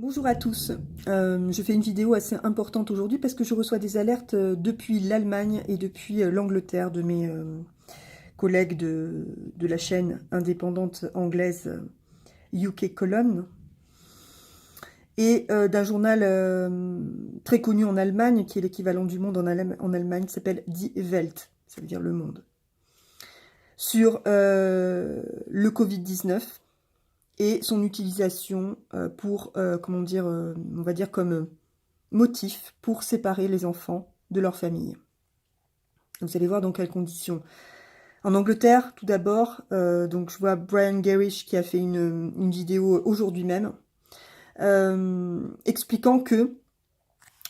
Bonjour à tous, je fais une vidéo assez importante aujourd'hui parce que je reçois des alertes depuis l'Allemagne et depuis l'Angleterre de mes collègues de la chaîne indépendante anglaise UK Column et d'un journal très connu en Allemagne qui est l'équivalent du Monde en Allemagne qui s'appelle Die Welt, ça veut dire le monde, sur le Covid-19 et son utilisation pour, comment dire, on va dire comme motif pour séparer les enfants de leur famille. Vous allez voir dans quelles conditions. En Angleterre, tout d'abord, donc je vois Brian Gerrish qui a fait une vidéo aujourd'hui même, expliquant que,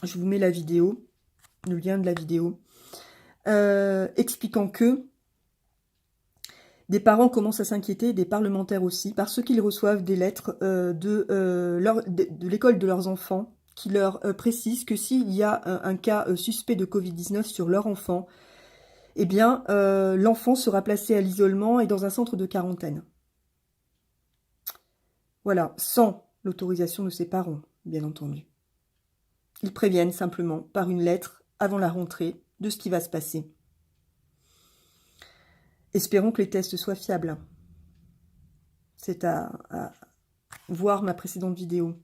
je vous mets la vidéo, le lien de la vidéo, expliquant que des parents commencent à s'inquiéter, des parlementaires aussi, parce qu'ils reçoivent des lettres de l'école de leurs enfants qui leur précise que s'il y a un cas suspect de Covid-19 sur leur enfant, eh bien, l'enfant sera placé à l'isolement et dans un centre de quarantaine. Voilà, sans l'autorisation de ses parents, bien entendu. Ils préviennent simplement par une lettre avant la rentrée de ce qui va se passer. Espérons que les tests soient fiables. C'est à voir ma précédente vidéo.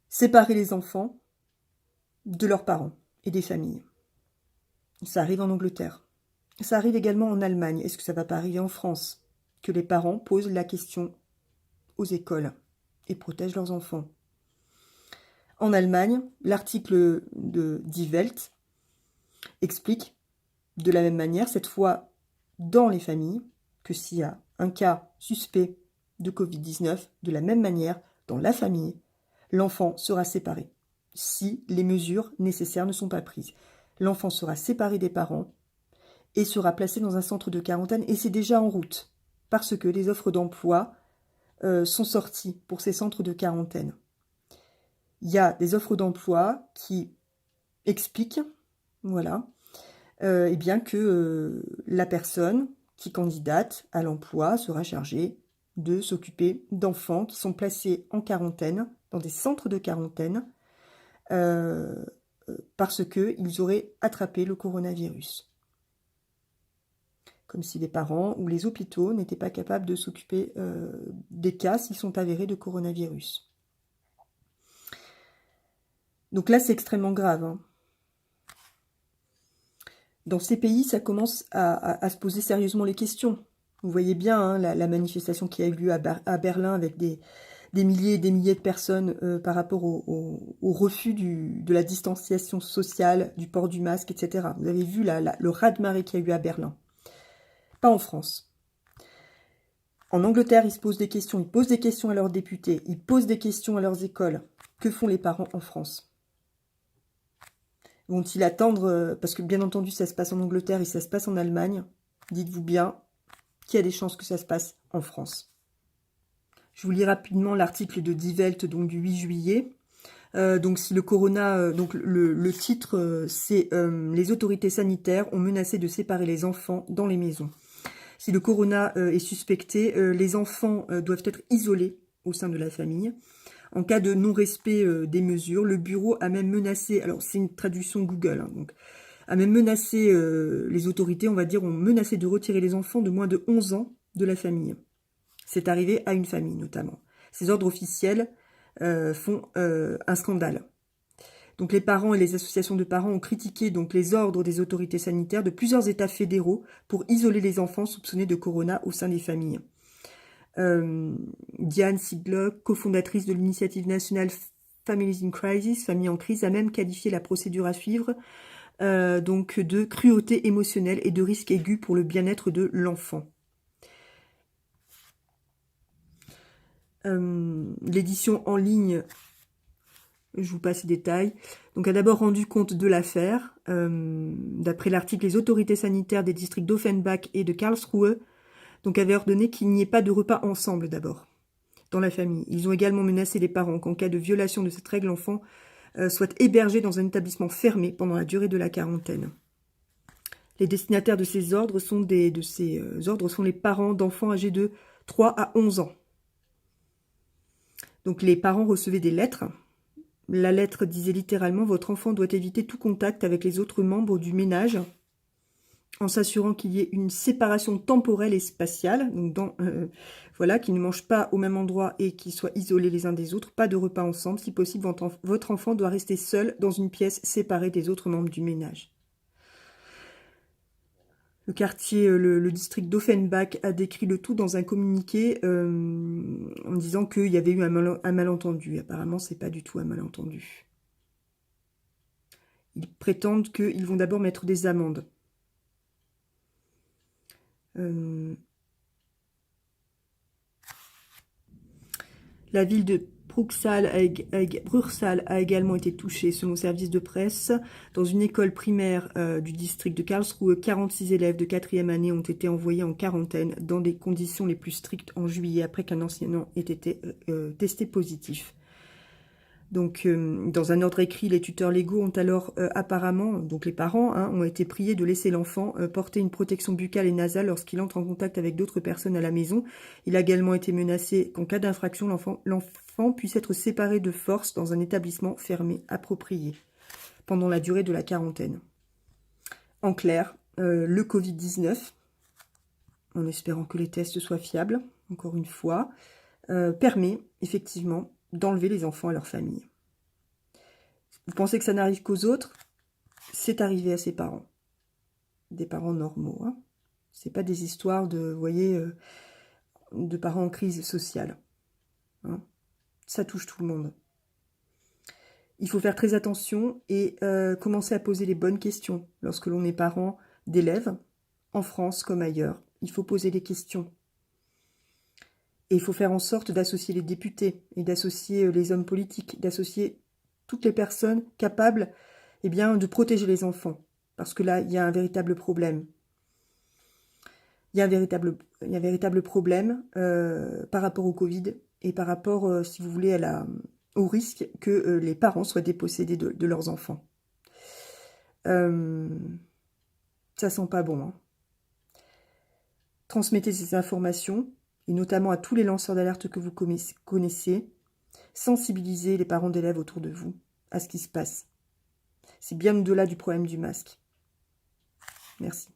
Séparer les enfants de leurs parents et des familles. Ça arrive en Angleterre. Ça arrive également en Allemagne. Est-ce que ça ne va pas arriver en France? Que les parents posent la question aux écoles et protègent leurs enfants. En Allemagne, l'article de Die Welt explique de la même manière, cette fois dans les familles, que s'il y a un cas suspect de Covid-19, de la même manière, dans la famille, l'enfant sera séparé, si les mesures nécessaires ne sont pas prises. L'enfant sera séparé des parents et sera placé dans un centre de quarantaine, et c'est déjà en route, parce que les offres d'emploi sont sorties pour ces centres de quarantaine. Il y a des offres d'emploi qui expliquent, voilà, eh bien que la personne qui candidate à l'emploi sera chargée de s'occuper d'enfants qui sont placés en quarantaine, dans des centres de quarantaine, parce qu'ils auraient attrapé le coronavirus. Comme si les parents ou les hôpitaux n'étaient pas capables de s'occuper des cas s'ils sont avérés de coronavirus. Donc là, c'est extrêmement grave, hein. Dans ces pays, ça commence à se poser sérieusement les questions. Vous voyez bien hein, la manifestation qui a eu lieu à Berlin avec des milliers et des milliers de personnes par rapport au refus de la distanciation sociale, du port du masque, etc. Vous avez vu le raz-de-marée qu'il y a eu à Berlin. Pas en France. En Angleterre, ils se posent des questions. Ils posent des questions à leurs députés. Ils posent des questions à leurs écoles. Que font les parents en France ? Vont-ils attendre, parce que bien entendu ça se passe en Angleterre et ça se passe en Allemagne, dites-vous bien qu'il y a des chances que ça se passe en France. Je vous lis rapidement l'article de Die Welt, donc du 8 juillet. Donc si le corona, donc le titre c'est les autorités sanitaires ont menacé de séparer les enfants dans les maisons. Si le corona est suspecté, les enfants doivent être isolés au sein de la famille. En cas de non-respect des mesures, le bureau a même menacé, alors c'est une traduction Google, hein, donc, a même menacé, les autorités, on va dire, ont menacé de retirer les enfants de moins de 11 ans de la famille. C'est arrivé à une famille notamment. Ces ordres officiels font un scandale. Donc les parents et les associations de parents ont critiqué donc les ordres des autorités sanitaires de plusieurs États fédéraux pour isoler les enfants soupçonnés de corona au sein des familles. Diane Siglock, cofondatrice de l'initiative nationale Families in Crisis, Famille en crise, a même qualifié la procédure à suivre donc de cruauté émotionnelle et de risque aigu pour le bien-être de l'enfant. L'édition en ligne, je vous passe les détails, donc a d'abord rendu compte de l'affaire. D'après l'article, les autorités sanitaires des districts d'Offenbach et de Karlsruhe donc avaient ordonné qu'il n'y ait pas de repas ensemble d'abord, dans la famille. Ils ont également menacé les parents qu'en cas de violation de cette règle, l'enfant soit hébergé dans un établissement fermé pendant la durée de la quarantaine. Les destinataires de ces ordres sont les parents d'enfants âgés de 3 à 11 ans. Donc les parents recevaient des lettres. La lettre disait littéralement « Votre enfant doit éviter tout contact avec les autres membres du ménage en s'assurant qu'il y ait une séparation temporelle et spatiale, donc voilà, qu'ils ne mangent pas au même endroit et qu'ils soient isolés les uns des autres, pas de repas ensemble. Si possible, votre enfant doit rester seul dans une pièce séparée des autres membres du ménage. » Le quartier, le district d'Offenbach a décrit le tout dans un communiqué en disant qu'il y avait eu un malentendu. Apparemment, c'est pas du tout un malentendu. Ils prétendent qu'ils vont d'abord mettre des amendes. La ville de Bruxelles a également été touchée, selon le service de presse. Dans une école primaire du district de Karlsruhe, 46 élèves de 4e année ont été envoyés en quarantaine dans des conditions les plus strictes en juillet, après qu'un enseignant ait été testé positif. Donc, dans un ordre écrit, les tuteurs légaux ont alors apparemment, donc les parents, ont été priés de laisser l'enfant porter une protection buccale et nasale lorsqu'il entre en contact avec d'autres personnes à la maison. Il a également été menacé qu'en cas d'infraction, l'enfant puisse être séparé de force dans un établissement fermé approprié pendant la durée de la quarantaine. En clair, le Covid-19, en espérant que les tests soient fiables, encore une fois, permet effectivement d'enlever les enfants à leur famille. Vous pensez que ça n'arrive qu'aux autres? C'est arrivé à ses parents. Des parents normaux. Hein. C'est pas des histoires de, vous voyez, de parents en crise sociale. Hein. Ça touche tout le monde. Il faut faire très attention et commencer à poser les bonnes questions lorsque l'on est parent d'élèves, en France comme ailleurs. Il faut poser des questions. Et il faut faire en sorte d'associer les députés et d'associer les hommes politiques, d'associer toutes les personnes capables de protéger les enfants. Parce que là, il y a un véritable problème. Il y a un véritable problème par rapport au Covid et par rapport, si vous voulez, au risque que les parents soient dépossédés de leurs enfants. Ça sent pas bon. Hein. Transmettez ces informations, et notamment à tous les lanceurs d'alerte que vous connaissez. Sensibilisez les parents d'élèves autour de vous à ce qui se passe. C'est bien au-delà du problème du masque. Merci.